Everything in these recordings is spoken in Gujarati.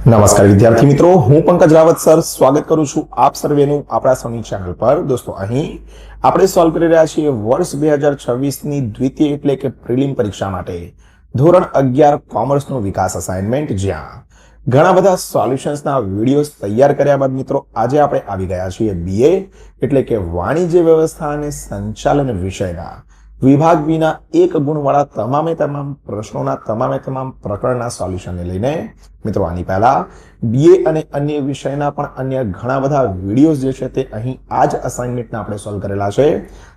નમસ્કાર વિદ્યાર્થી મિત્રો, હું પંકજ રાવત સર સ્વાગત કરું છું આપ સર્વેનું આપણા સૌની ચેનલ પર। દોસ્તો, અહીં આપણે સોલ્વ કરી રહ્યા છીએ વર્ષ 2026 ની દ્વિતીય એટલે કે પ્રિલિમ પરીક્ષા માટે ધોરણ 11 કોમર્સનો વિકાસ અસાઇનમેન્ટ, જ્યાં ઘણા બધા સોલ્યુશન્સના વિડીયોઝ તૈયાર કર્યા બાદ મિત્રો આજે આપણે આવી ગયા છીએ બીએ એટલે કે વાણિજ્ય વ્યવસ્થા અને સંચાલન વિષયના વિભાગ બીના એક ગુણવાળા તમામ પ્રશ્નોના તમામ પ્રકરણના સોલ્યુશનને લઈને। મિત્રો, આની પહેલા બીએ અને અન્ય વિષયના પણ અન્ય ઘણા બધા વિડીયોઝ જે છે તે અહીં આ જ અસાઇનમેન્ટના આપણે સોલ્વ કરેલા છે।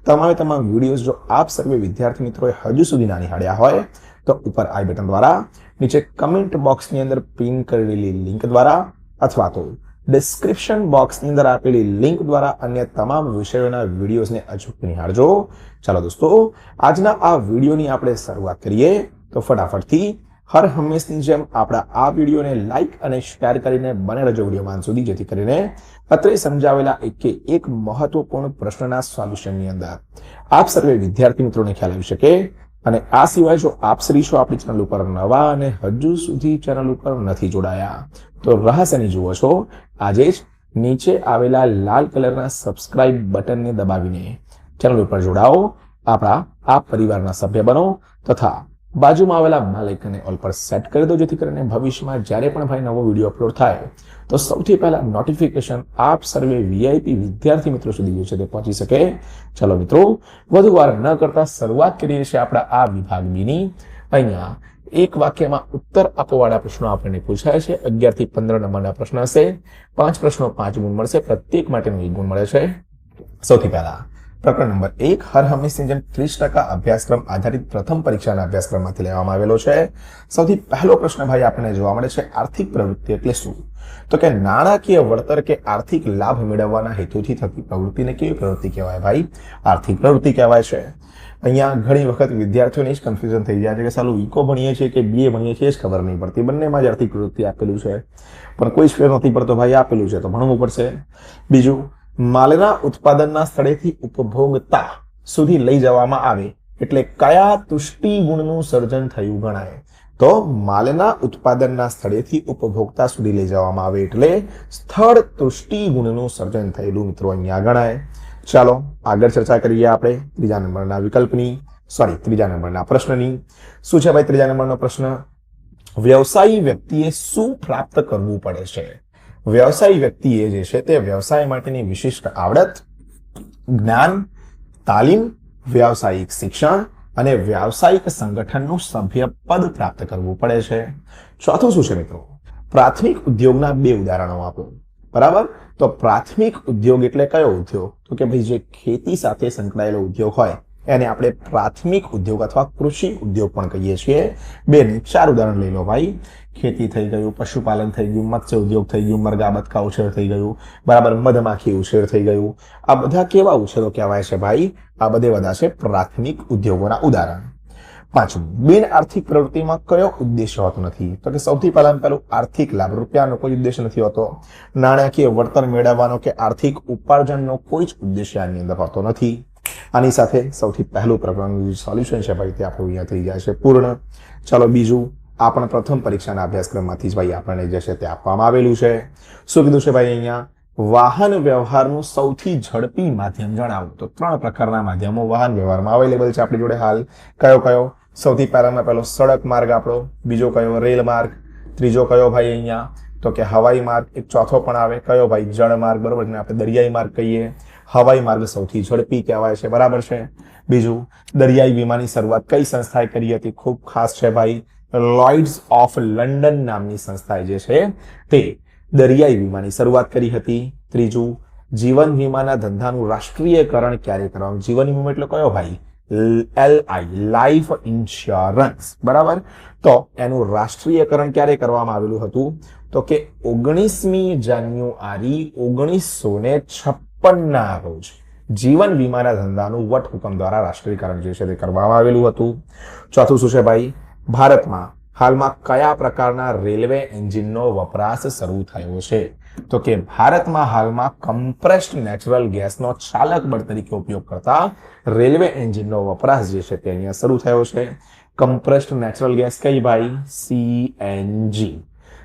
તમામ વિડીયોઝ જો આપ સર્વે વિદ્યાર્થી મિત્રોએ હજુ સુધી ના નિહાળ્યા હોય તો ઉપર આઈ બટન દ્વારા, નીચે કમેન્ટ બોક્સની અંદર પિન કરેલી લિંક દ્વારા અથવા તો ડિસ્ક્રિપ્શન બોક્સની અંદર આપેલી લિંક દ્વારા અન્ય તમામ વિષયોના વિડીયોઝને અચૂક નિહાળજો। ચાલો દોસ્તો, આજના આ વિડીયોની આપણે શરૂઆત કરીએ તો ફટાફટથી હર હંમેશની જેમ આપણા આ વિડીયોને લાઈક અને શેર કરીને બને રહેજો વિડીયોમાં અંત સુધી, જેથી કરીને અત્રે સમજાવેલા એક મહત્વપૂર્ણ પ્રશ્નના સોલ્યુશનની અંદર આપ સર્વે વિદ્યાર્થી મિત્રોને ખ્યાલ આવી શકે। અને આ સિવાય જો આપ શ્રી છો આપણી ચેનલ ઉપર નવા અને હજુ સુધી ચેનલ ઉપર નથી જોડાયા તો રહસ્યની જુઓ છો, આજે જ નીચે આવેલા લાલ કલરના સબસ્ક્રાઇબ બટનને દબાવીને ચેનલ ઉપર જોડાઓ, આપણા આ પરિવારના સભ્ય બનો તથા બાજુમાં આવેલા બેલ આઇકનને ઓલ પર સેટ કરી દો, જેથી કરીને ભવિષ્યમાં જ્યારે પણ ભાઈ નવો વિડીયો અપલોડ થાય તો સૌથી પહેલા નોટિફિકેશન આપ સર્વે વીઆઈપી વિદ્યાર્થી મિત્રો સુધી છે તે પહોંચી શકે। ચલો મિત્રો, વધુ વાર ન કરતા શરૂઆત કરીએ છીએ આપણા આ વિભાગ બીની। અહીંયા એક વાક્યમાં ઉત્તર આપવાવાળા પ્રશ્નો આપણને પૂછાય છે। 11 થી 15 નંબરના પ્રશ્ન હશે। 5 પ્રશ્નો 5 ગુણ મળશે, પ્રત્યેક માટેનો 1 ગુણ મળે છે। સૌથી પહેલા પ્રકરણ નંબર 1 હર હંમેશની જેમ 30% અભ્યાસક્રમ આધારિત પ્રથમ પરીક્ષાના અભ્યાસક્રમમાંથી લેવામાં આવેલો છે। સૌથી પહેલો પ્રશ્ન ભાઈ આપણને જોવા મળે છે, આર્થિક પ્રવૃત્તિ એટલે શું? તો કે નાણાકીય વળતર કે આર્થિક લાભ મેળવવાના હેતુથી થતી પ્રવૃત્તિને કેવી પ્રવૃત્તિ કહેવાય? ભાઈ આર્થિક પ્રવૃત્તિ કહેવાય છે। અહીંયા ઘણી વખત વિદ્યાર્થીઓને જ કન્ફ્યુઝન થઈ જાય છે કે સાલું ઇકો ભણીએ છીએ કે બીએ ભણીએ છીએ જ ખબર નહીં પડતી, બંનેમાં જ આર્થિક પ્રવૃત્તિ આપેલું છે પણ કોઈ ફેર નથી પડતો, ભાઈ આપેલું છે તો ભણવું પડશે। બીજું, માલના ઉત્પાદનના સ્થળેથી ઉપભોગતા સુધી લઈ જવામાં આવે એટલે કયા તુષ્ટિ ગુણનું સર્જન થયું ગણાય? તો માલના ઉત્પાદનના સ્થળેથી ઉપભોક્તા સુધી લઈ જવામાં આવે એટલે સ્થળ તુષ્ટિ ગુણનું સર્જન થયેલું મિત્રો અહીંયા ગણાય। ચાલો આગળ ચર્ચા કરીએ આપણે ત્રીજા નંબરના પ્રશ્નની। શું છે ભાઈ ત્રીજા નંબરનો પ્રશ્ન? વ્યવસાયી વ્યક્તિએ શું પ્રાપ્ત કરવું પડે છે? વ્યવસાયી વ્યક્તિએ જે છે તે વ્યવસાય માટેની વિશિષ્ટ આવડત, જ્ઞાન, તાલીમ, વ્યવસાયિક શિક્ષણ અને વ્યવસાયિક સંગઠનનું સભ્યપદ પ્રાપ્ત કરવું પડે છે। ચોથું શું છે મિત્રો? પ્રાથમિક ઉદ્યોગના 2 ઉદાહરણો આપો। બરાબર, તો પ્રાથમિક ઉદ્યોગ એટલે કયો ઉદ્યોગ? તો કે ભાઈ જે ખેતી સાથે સંકળાયેલો ઉદ્યોગ હોય એને આપણે પ્રાથમિક ઉદ્યોગ અથવા કૃષિ ઉદ્યોગ પણ કહીએ છીએ। 2 ને 4 ઉદાહરણ લઈ લો ભાઈ। ખેતી થઈ ગયું, પશુપાલન થઈ ગયું, મત્સ્ય ઉદ્યોગ થઈ ગયું, મરઘા બતકા ઉછેર થઈ ગયું, બરાબર, મધમાખી ઉછેર થઈ ગયું। આ બધા કેવા ઉછેરો કહેવાય છે ભાઈ? આ બધા છે પ્રાથમિક ઉદ્યોગોના ઉદાહરણ। પાંચમું, બિન આર્થિક પ્રવૃત્તિમાં કયો ઉદ્દેશ્ય હોતો નથી? તો કે સૌથી પહેલું આર્થિક લાભ, રૂપિયાનો કોઈ ઉદ્દેશ્ય નથી હોતો। નાણાકીય વળતર મેળવવાનો કે આર્થિક ઉપાર્જનનો કોઈ જ ઉદ્દેશ્ય આની અંદર હોતો નથી। આની સાથે સૌથી પહેલું પ્રકરણનું સોલ્યુશન છે ભાઈ તે આપણું અહીંયા થઈ જાય છે પૂર્ણ। ચાલો બીજું, આ પણ પ્રથમ પરીક્ષાના અભ્યાસક્રમમાંથી જ ભાઈ આપણને જે છે તે આપવામાં આવેલું છે। શું કીધું છે ભાઈ અહીંયા? વાહન વ્યવહારનું સૌથી ઝડપી માધ્યમ જણાવો। તો 3 પ્રકારના માધ્યમો વાહન વ્યવહારમાં અવેલેબલ છે આપણી જોડે હાલ। કયો? સૌથી પહેલો સડક માર્ગ આપણો, બીજો કયો? રેલ માર્ગ, ત્રીજો કયો ભાઈ અહીંયા? તો કે હવાઈ માર્ગ, એક ચોથો પણ આવે કયો ભાઈ? જળ માર્ગ, બરોબર, જેને આપણે દરિયાઈ માર્ગ કહીએ। હવાઈ માર્ગ સૌથી ઝડપી કહેવાય છે, બરાબર છે। બીજું, દરિયાઈ વીમાની શરૂઆત કઈ સંસ્થાએ કરી હતી? ખૂબ ખાસ છે ભાઈ, લોઇડ્સ ઓફ લંડન નામની સંસ્થાએ જે છે તે દરિયાઈ વીમાની શરૂઆત કરી હતી। ત્રીજું, જીવન વીમાના ધંધાનું રાષ્ટ્રીયકરણ ક્યારે કરવામાં? જીવન વીમો એટલે કયો ભાઈ? LI, લાઈફ ઇન્સ્યોરન્સ, બરાબર। તો એનું રાષ્ટ્રીયકરણ ક્યારે કરવામાં આવેલું હતું? તો કે 19મી જાન્યુઆરી 1956 ના રોજ જીવન વીમાના ધંધાનું વટહુકમ દ્વારા રાષ્ટ્રીયકરણ જે છે તે કરવામાં આવેલું હતું। ચોથું શું છે ભાઈ? ભારતમાં હાલમાં કયા પ્રકારના રેલવે એન્જિનનો વપરાશ શરૂ થયો છે? તો કે ભારતમાં હાલમાં કમ્પ્રેસ્ડ નેચરલ ગેસનો ચાલક બળ તરીકે ઉપયોગ કરતા રેલવે એન્જિનનો વપરાશ જે છે તે અહીંયા શરૂ થયો છે। કમ્પ્રેસ્ડ નેચરલ ગેસ કઈ ભાઈ? CNG।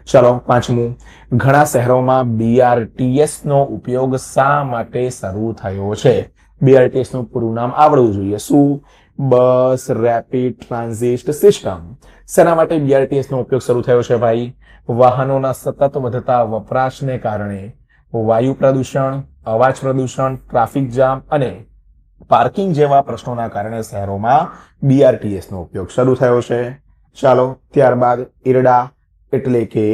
ચલો પાંચમું, ઘણા શહેરોમાં BRTS નો ઉપયોગ શા માટે શરૂ થયો છે? BRTS નું પૂરું નામ આવડવું જોઈએ. શું? Bus rapid transit system. શેના માટે BRTS નો ઉપયોગ શરૂ થયો છે ભાઈ? વાહનોના સતત વધતા વપરાશને કારણે વાયુ પ્રદૂષણ, અવાજ પ્રદૂષણ, ટ્રાફિક જામ અને પાર્કિંગ જેવા પ્રશ્નોના કારણે શહેરોમાં BRTS નો ઉપયોગ શરૂ થયો છે. ચાલો ત્યારબાદ IRDA એટલે કે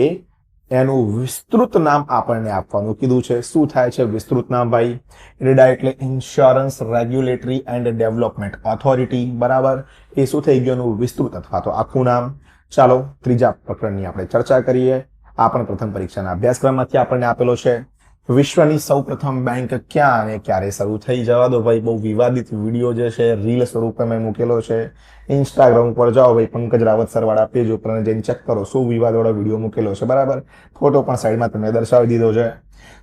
એનું વિસ્તૃત નામ આપણને આપવાનું કીધું છે. શું થાય છે વિસ્તૃત નામ ભાઈ? IRDA એટલે insurance regulatory and development authority, બરાબર. એ શું થઈ ગયું એનું વિસ્તૃત અથવા તો આખું નામ. ચાલો ત્રીજા પ્રકરણની આપણે ચર્ચા કરીએ. આ પણ પ્રથમ પરીક્ષાના અભ્યાસક્રમમાંથી આપણને આપેલો છે. વિશ્વની સૌપ્રથમ બેંક ક્યાં અને ક્યારે શરૂ થઈ? જવા દો ભાઈ, બહુ વિવાદિત વિડીયો જે છે રીલ સ્વરૂપે મેં મૂકેલો છે. ઇન્સ્ટાગ્રામ ઉપર જાઓ ભાઈ, પંકજ રાવત સર વાળા પેજ ઉપર જઈને ચેક કરો શું વિવાદવાળો વિડીયો મૂકેલો છે, બરાબર. ફોટો પણ સાઈડમાં તમે દર્શાવી દીધો છે.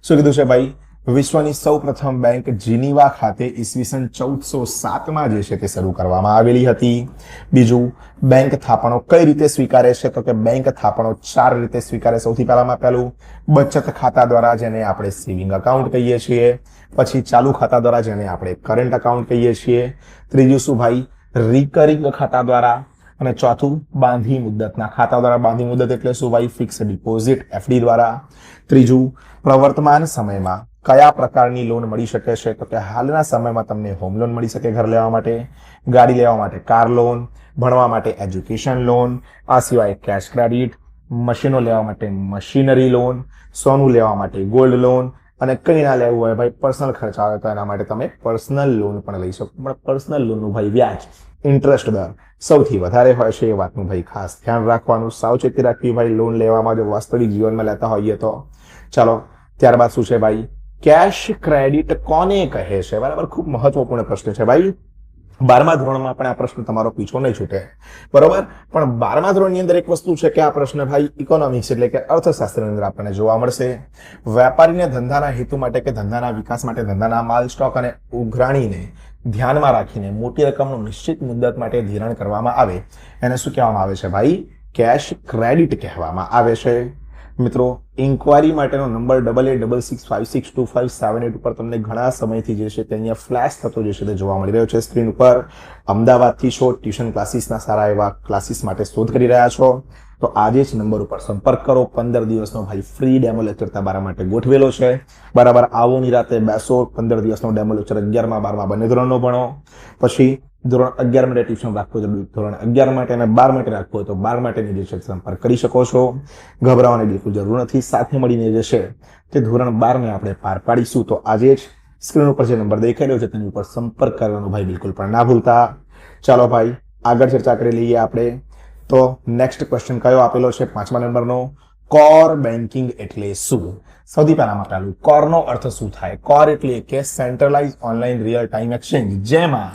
શું કીધું છે ભાઈ? વિશ્વની સૌપ્રથમ બેંક જીનીવા ખાતે ઈસવીસન 1407માં જે છે તે શરૂ કરવામાં આવેલી હતી. બીજું, બેંક થાપણો કઈ રીતે સ્વીકારે છે? તો કે બેંક થાપણો 4 રીતે સ્વીકારે. સૌથી પહેલામાં પહેલું, બચત ખાતા દ્વારા, જેને આપણે સેવિંગ અકાઉન્ટ કહીએ છીએ. પછી ચાલુ ખાતા દ્વારા, જેને આપણે કરંટ અકાઉન્ટ કહીએ છીએ. ત્રીજું શું ભાઈ? રિકરિંગ ખાતા દ્વારા. અને ચોથું, બાંધી મુદ્દતના ખાતા દ્વારા. બાંધી મુદ્દત એટલે શું ભાઈ? ફિક્સ ડિપોઝિટ FD દ્વારા. ત્રીજું, પ્રવર્તમાન સમયમાં કયા પ્રકારની લોન મળી શકે છે? તો કે હાલના સમયમાં તમને હોમ લોન મળી શકે, ઘર લેવા માટે, ગાડી લેવા માટે કાર લોન, ભણવા માટે એજ્યુકેશન લોન, આ સિવાય કેશ ક્રેડિટ, મશીનો લેવા માટે મશીનરી લોન, સોનું લેવા માટે ગોલ્ડ લોન, અને કંઈ ના લેવું હોય ભાઈ, પર્સનલ ખર્ચ આવે તો એના માટે તમે પર્સનલ લોન પણ લઈ શકો. પણ પર્સનલ લોનનું ભાઈ વ્યાજ, ઇન્ટરેસ્ટ દર સૌથી વધારે હોય છે. એ વાતનું ભાઈ ખાસ ધ્યાન રાખવાનું, સાવચેતી રાખવી ભાઈ લોન લેવામાં, જો વાસ્તવિક જીવનમાં લેતા હોઈએ તો. ચાલો ત્યારબાદ શું છે ભાઈ? કેશ ક્રેડિટ કોને કહે છે? બરાબર, ખૂબ મહત્વપૂર્ણ પ્રશ્ન છે ભાઈ. 12મા ધોરણમાં પણ આ પ્રશ્ન તમારો પીછો નહીં છૂટે, બરોબર. પણ 12મા ધોરણની અંદર એક વસ્તુ છે કે આ પ્રશ્ન ભાઈ ઇકોનોમિક્સ એટલે કે અર્થશાસ્ત્રની અંદર આપણને જોવા મળશે. વેપારીને ધંધાના હેતુ માટે કે ધંધાના વિકાસ માટે ધંધાના માલ, સ્ટોક અને ઉઘરાણીને ધ્યાનમાં રાખીને મોટી રકમનું નિશ્ચિત મુદ્દત માટે ધિરાણ કરવામાં આવે એને શું કહેવામાં આવે છે ભાઈ? કેશ ક્રેડિટ કહેવામાં આવે છે. મિત્રો, ઇન્ક્વાયરી માટેનો નંબર 8866562578 ઉપર તમને ઘણા સમયથી જે છે તે અહીંયા ફ્લેશ થતો જે છે તે જોવા મળી રહ્યો છે સ્ક્રીન ઉપર. અમદાવાદથી છો, ટ્યુશન ક્લાસીસના સારા એવા ક્લાસીસ માટે શોધ કરી રહ્યા છો તો આજે જ નંબર ઉપર સંપર્ક કરો. 15 દિવસનો ભાઈ ફ્રી ડેમો લેક્ચર તમારા માટે ગોઠવેલો છે, બરાબર. આવો નિરાતે બેસો, 15 દિવસનો ડેમો લેક્ચર 11મા 12મા બંને ધોરણનો ભણો. પછી ધોરણ 11 માટે ટ્યુશન રાખવું હોય તો ધોરણ 11 માટે અને 12 માટે રાખવું હોય તો 12 માટેની જે છે સંપર્ક કરી શકો છો. ગભરાવાની બિલકુલ જરૂર નથી. સાથે મળીને જે છે તે ધોરણ 12 ને આપણે પાર પાડીશું. તો આજે જ સ્ક્રીન ઉપર જે નંબર દેખાઈ રહ્યો છે તેની ઉપર સંપર્ક કરવાનો ભાઈ બિલકુલ પણ ના ભૂલતા. ચાલો ભાઈ આગળ ચર્ચા કરી લઈએ આપણે. તો નેક્સ્ટ ક્વેશ્ચન કયો આપેલો છે? 5મા નંબરનો, કોર બેન્કિંગ એટલે શું? સૌથી પહેલામાં પહેલું, કોરનો અર્થ શું થાય? કોર એટલે કે centralise online real time exchange, જેમાં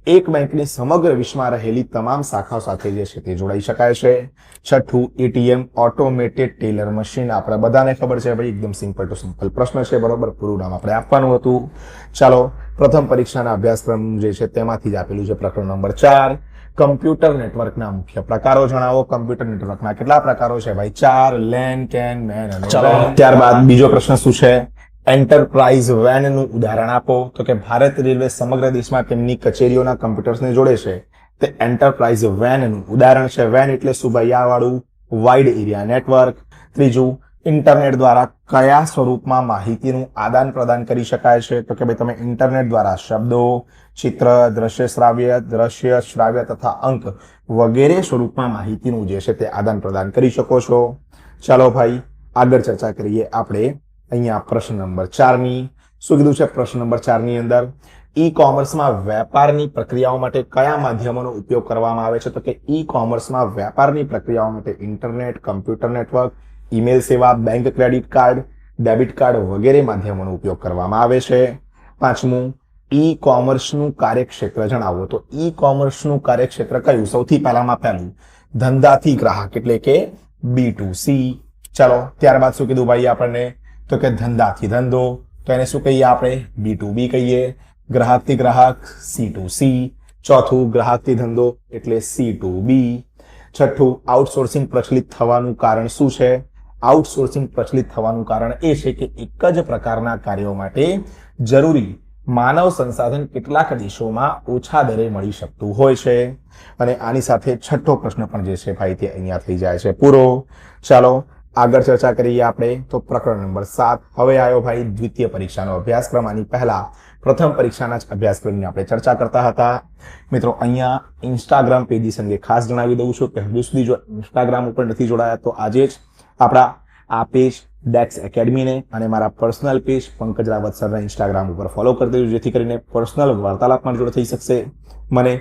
એક બેંકની સમગ્ર વિશ્વમાં રહેલી તમામ શાખાઓ સાથે જે છે તે જોડાઈ શકાય છે. છઠ્ઠું, ATM ઓટોમેટેડ ટેલર મશીન. આપણે બધાને ખબર છે ભાઈ, એકદમ સિમ્પલ ટુ સિમ્પલ પ્રશ્ન છે, બરોબર. પૂરું નામ આપણે આપવાનું હતું. ચાલો પ્રથમ પરીક્ષાના અભ્યાસક્રમ જે છે તેમાંથી જ આપેલું છે પ્રકરણ નંબર 4. કમ્પ્યુટર નેટવર્કના મુખ્ય પ્રકારો જણાવો. કમ્પ્યુટર નેટવર્કના કેટલા પ્રકારો છે ભાઈ? 4. લેન, કેન, મેન અને WAN. ત્યારબાદ બીજો પ્રશ્ન શું છે? એન્ટરપ્રાઇઝ વેન નું ઉદાહરણ આપો. તો કે ભારત રેલવે સમગ્ર દેશમાં તેમની કચેરીઓના કમ્પ્યુટર્સને જોડે છે તે એન્ટરપ્રાઇઝ વેન નું ઉદાહરણ છે. વેન એટલે શું ભાઈ? આ વાળું વાઇડ એરિયા નેટવર્ક. ત્રીજું, ઇન્ટરનેટ દ્વારા કયા સ્વરૂપમાં માહિતીનું આદાન પ્રદાન કરી શકાય છે? તો કે ભાઈ તમે ઇન્ટરનેટ દ્વારા શબ્દો, ચિત્ર, દ્રશ્ય શ્રાવ્ય તથા અંક વગેરે સ્વરૂપમાં માહિતીનું જે છે તે આદાન પ્રદાન કરી શકો છો. ચાલો ભાઈ આગળ ચર્ચા કરીએ આપણે અહીંયા પ્રશ્ન નંબર 4ની. શું કીધું છે પ્રશ્ન નંબર 4ની અંદર? ઈ કોમર્સમાં વેપારની પ્રક્રિયાઓ માટે કયા માધ્યમોનો ઉપયોગ કરવામાં આવે છે? તો કે ઈ કોમર્સમાં વેપારની પ્રક્રિયાઓ માટે ઇન્ટરનેટ, કમ્પ્યુટર નેટવર્ક, ઈમેલ સેવા, bank credit card, debit card વગેરે માધ્યમોનો ઉપયોગ કરવામાં આવે છે. 5મું, ઈ કોમર્સનું કાર્યક્ષેત્ર જણાવો. તો ઈ કોમર્સનું કાર્યક્ષેત્ર કયું? સૌથી પહેલામાં પહેલું, ધંધાથી ગ્રાહક એટલે કે B2C. ચાલો ત્યારબાદ શું કીધું ભાઈ આપણને? તો કે ધંધાથી ધંધો, તો એને શું કહીએ આપણે? B2B કહીએ. ગ્રાહકથી ગ્રાહક C2C. ચોથું, ગ્રાહકથી ધંધો એટલે C2B. છઠ્ઠું, આઉટસોર્સિંગ પ્રચલિત થવાનું કારણ શું છે? આઉટસોર્સિંગ પ્રચલિત થવાનું કારણ એ છે કે એક જ પ્રકારના કાર્યો માટે જરૂરી માનવ સંસાધન કેટલાક દેશોમાં ઓછા દરે મળી શકતું હોય છે. અને આની સાથે છઠ્ઠો પ્રશ્ન પણ જે છે ભાઈ તે અહીંયા થઈ જાય છે પૂરો. ચાલો આગળ ચર્ચા કરીએ આપણે તો પ્રકરણ નંબર 7. હવે આવ્યો ભાઈ દ્વિતીય પરીક્ષાનો અભ્યાસક્રમ. આની પહેલા પ્રથમ પરીક્ષાના જ અભ્યાસક્રમની આપણે ચર્ચા કરતા હતા. મિત્રો અહીંયા ઇન્સ્ટાગ્રામ પેજીસ અંગે ખાસ જણાવી દઉં છું કે હજુ સુધી જો ઇન્સ્ટાગ્રામ ઉપર નથી જોડાયા તો આજે જ આપણા આ પેજ ડેક્સ એકેડમીને અને મારા પર્સનલ પેજ પંકજ રાવત સરના ઇન્સ્ટાગ્રામ ઉપર ફોલો કરી દેજો, જેથી કરીને પર્સનલ વાર્તાલાપમાં જોડે થઈ શકશે. મને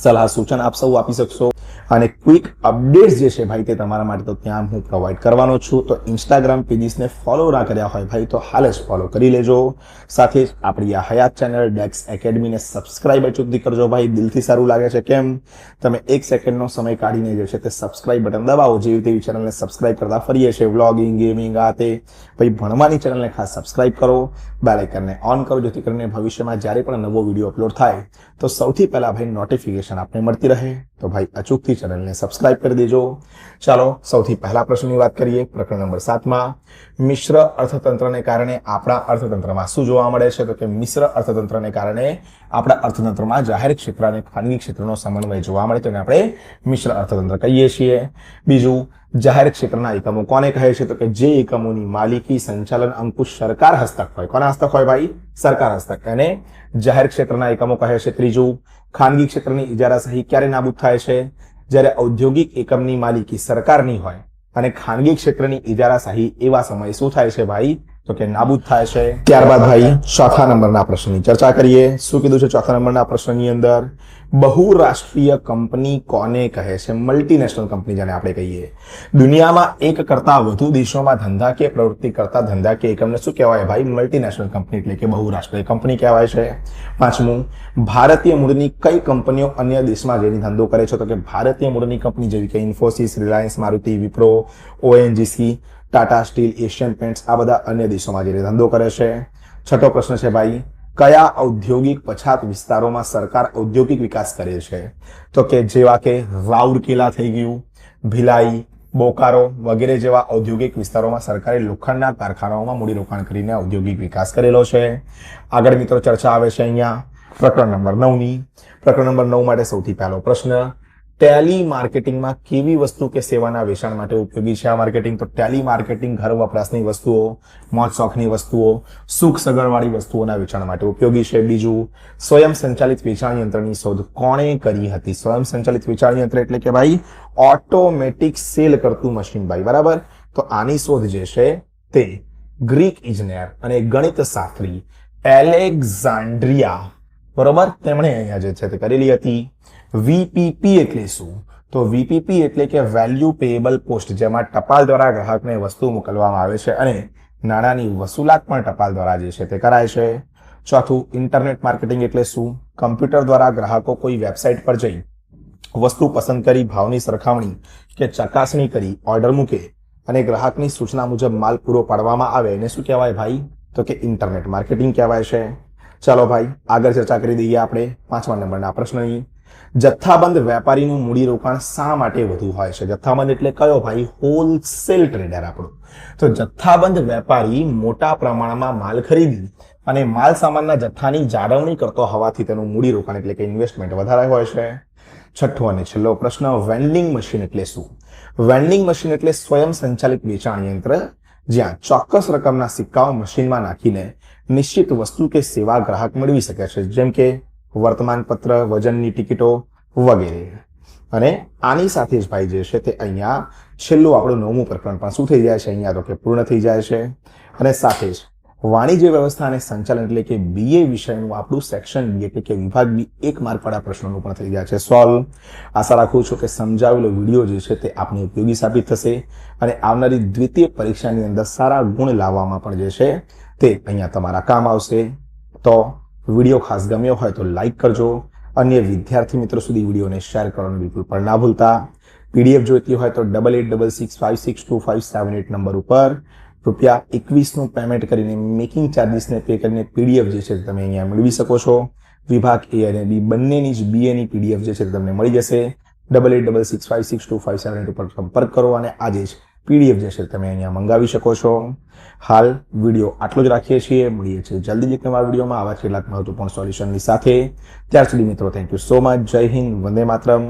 સલાહ સૂચન આપ સૌ આપી શકશો અને ક્વિક અપડેટ્સ જે છે ભાઈ તે તમારા માટે તો ત્યાં હું પ્રોવાઈડ કરવાનો છું. તો ઇન્સ્ટાગ્રામ પેજીસને ફોલો ના કર્યા હોય ભાઈ તો હાલ જ ફોલો કરી લેજો. સાથે જ આપણી આ હયાત ચેનલ ડેક્સ એકેડમીને સબસ્ક્રાઇબ અચૂકથી કરજો ભાઈ. દિલથી સારું લાગે છે કેમ તમે 1 સેકન્ડનો સમય કાઢીને જે છે તે સબસ્ક્રાઇબ બટન દબાવો. જેવી તેવી ચેનલને સબસ્ક્રાઇબ કરતા ફરીએ છીએ વ્લોગિંગ ગેમિંગ આ તે ભાઈ ભણવાની ચેનલને ખાસ સબસ્ક્રાઇબ કરો, બેલ આઇકનને ઓન કરો, જેથી કરીને ભવિષ્યમાં જ્યારે પણ નવો વિડીયો અપલોડ થાય તો સૌથી પહેલા ભાઈ નોટિફિકેશન આપને મળતી રહે. તો ભાઈ અચૂકથી ચેનલને સબસ્ક્રાઇબ કરી દેજો. ચાલો સૌથી પહેલા પ્રશ્નની વાત કરીએ. પ્રકરણ નંબર 7માં મિશ્ર અર્થતંત્રને કારણે આપણા અર્થતંત્રમાં શું જોવા મળે છે? તો કે મિશ્ર અર્થતંત્રને કારણે આપણા અર્થતંત્રમાં જાહેર ક્ષેત્ર અને ખાનગી ક્ષેત્રનો સમન્વય જોવા મળે તો આપણે મિશ્ર અર્થતંત્ર કહીએ છીએ. બીજું, જાહેર ક્ષેત્રના એકમો કોને કહે છે? તો કે જે એકમોની માલિકી સંચાલન અંકુશ સરકાર હસ્તક હોય. કોના હસ્તક હોય ભાઈ? સરકાર હસ્તક. એને જાહેર ક્ષેત્રના એકમો કહે છે. ત્રીજું, ખાનગી ક્ષેત્રની ઇજારાશાહી ક્યારે નાબૂદ થાય છે? જ્યારે ઔદ્યોગિક એકમની માલિકી સરકારની હોય અને ખાનગી ક્ષેત્રની ઇજારાશાહી એવા સમયે શું થાય છે ભાઈ? તો કે નાબૂદ થાય છે. ત્યારબાદ ભાઈ ચોથા નંબરના પ્રશ્નની ચર્ચા કરીએ. શું કીધું છે ચોથા નંબરના પ્રશ્નની અંદર? બહુરાષ્ટ્રીય કંપની કોને કહે છે? મલ્ટીનેશનલ કંપની જેને આપણે કહીએ. દુનિયામાં એક કરતા વધુ દેશોમાં ધંધાકીય પ્રવૃત્તિ કરતા ધંધાકીય એકમને શું કહેવાય ભાઈ? મલ્ટીનેશનલ કંપની એટલે કે બહુરાષ્ટ્રીય કંપની કહેવાય છે. પાંચમું, ભારતીય મૂળની કઈ કંપનીઓ અન્ય દેશમાં જઈને ધંધો કરે છે? તો કે ભારતીય મૂળની કંપની જેવી કે Infosys, Reliance, Maruti, Wipro, ONGC, Tata steel, Asian pants આ બધા અન્ય દેશોમાં જઈને ધંધો કરે છે. છઠ્ઠો પ્રશ્ન છે ભાઈ, કયા ઔદ્યોગિક પછાત વિસ્તારોમાં સરકાર ઔદ્યોગિક વિકાસ કરે છે? તો કે જેવા કે રાઉરકેલા થઈ ગયું, ભિલાઈ, બોકારો વગેરે જેવા ઔદ્યોગિક વિસ્તારોમાં સરકારે લોખંડના કારખાનાઓમાં મૂડીરોકાણ કરીને ઔદ્યોગિક વિકાસ કરેલો છે. આગળ મિત્રો ચર્ચા આવે છે અહીંયા પ્રકરણ નંબર 9ની. પ્રકરણ નંબર 9 માટે સૌથી પહેલો પ્રશ્ન, ટેલી માર્કેટિંગમાં કેવી વસ્તુ કે સેવાના વેચાણ માટે ઉપયોગી છે આ માર્કેટિંગ? તો ટેલી માર્કેટિંગ ઘર વપરાશની વસ્તુઓ, મોજ શોખની વસ્તુઓ, સુખ સગવડવાળી વસ્તુઓના વેચાણ માટે ઉપયોગી છે. બીજું, સ્વયં સંચાલિત વેચાણ યંત્રની શોધ કોણે કરી હતી? સ્વયં સંચાલિત વેચાણ યંત્ર એટલે કે ભાઈ ઓટોમેટિક સેલ કરતું મશીન ભાઈ, બરાબર. તો આની શોધ જે છે તે ગ્રીક ઇજનેર અને ગણિતશાસ્ત્રી એલેક્ઝાન્ડ્રિયા, બરોબર, તેમણે અહીંયા જે છે તે કરેલી હતી. વીપીપી એટલે શું? તો વીપીપી એટલે કે વેલ્યુ પેએબલ પોસ્ટ, જેમાં ટપાલ દ્વારા ગ્રાહકને વસ્તુ મોકલવામાં આવે છે અને નાણાંની વસૂલાત પણ ટપાલ દ્વારા જે છે તે કરાય છે. ચોથું, ઇન્ટરનેટ માર્કેટિંગ એટલે શું? કમ્પ્યુટર દ્વારા ગ્રાહકો કોઈ વેબસાઇટ પર જઈ વસ્તુ પસંદ કરી ભાવની સરખામણી કે ચકાસણી કરી ઓર્ડર મૂકે અને ગ્રાહકની સૂચના મુજબ માલ પૂરો પાડવામાં આવે એને શું કહેવાય ભાઈ? તો કે ઇન્ટરનેટ માર્કેટિંગ કહેવાય છે. ચાલો ભાઈ આગળ ચર્ચા કરી દઈએ આપણે 5મા નંબરના પ્રશ્નની. જથ્થાબંધ વેપારીનું મૂડીરોકાણ શા માટે વધુ હોય છે? જથ્થાબંધ એટલે કયો ભાઈ? હોલસેલ ટ્રેડર આપણો. તો જથ્થાબંધ વેપારી મોટા પ્રમાણમાં માલ ખરીદી અને માલ સામાનના જથ્થાની જાળવણી કરતો હોવાથી તેનું મૂડીરોકાણ એટલે કે ઇન્વેસ્ટમેન્ટ વધારે હોય છે. છઠ્ઠો અને છેલ્લો પ્રશ્ન, વેન્ડિંગ મશીન એટલે શું? વેન્ડિંગ મશીન એટલે સ્વયં સંચાલિત વેચાણ યંત્ર જ્યાં ચોક્કસ રકમના સિક્કાઓ મશીનમાં નાખીને નિશ્ચિત વસ્તુ કે સેવા ગ્રાહક મેળવી શકે છે, જેમ કે વર્તમાનપત્ર, વજનની ટિકિટો વગેરે. અને આની સાથે જ ભાઈ જે છે તે અહીંયા છેલ્લું આપણું 9મું પ્રકરણ પણ શું થઈ જાય છે અહીંયા? તો કે પૂર્ણ થઈ જાય છે. અને સાથે જ વાણિજ્ય વ્યવસ્થા અને સંચાલન એટલે કે બીએ વિષયનું આપણું સેક્શન બી એટલે કે વિભાગ બી 1 માર્કવાળા પ્રશ્નોનું પણ થઈ જાય છે સોલ્વ. આશા રાખું છું કે સમજાવેલો વિડીયો જે છે તે આપને ઉપયોગી સાબિત થશે અને આવનારી દ્વિતીય પરીક્ષાની અંદર સારા ગુણ લાવવામાં પણ જે છે તે અહીંયા તમારા કામ આવશે. તો વિડીયો ખાસ ગમ્યો હોય તો લાઈક કરજો. અન્ય વિદ્યાર્થી મિત્રો સુધી વિડીયોને શેર કરવાનું બિલકુલ પણ ના ભૂલતા. પીડીએફ જોઈતી હોય તો 8866562578 નંબર ઉપર ₹21નું પેમેન્ટ કરીને મેકિંગ ચાર્જીસને પે કરીને પીડીએફ જે છે તમે અહીંયા મેળવી શકો છો. વિભાગ એ અને બી બંનેની જ બીએની પીડીએફ જે છે તમને મળી જશે. 8866562578 ઉપર સંપર્ક કરો અને આજે જ PDF જે છે તમે અહીંયા મંગાવી શકો છો. હાલ વિડીયો આટલો જ રાખીએ છીએ. મળીએ છીએ જલ્દી જ એક નવા વિડીયોમાં આવા કેટલાક મહત્વપૂર્ણ સોલ્યુશનની સાથે. ત્યાર સુધી મિત્રો થેન્ક યુ સો મચ. જય હિન્દ, વંદે માતરમ.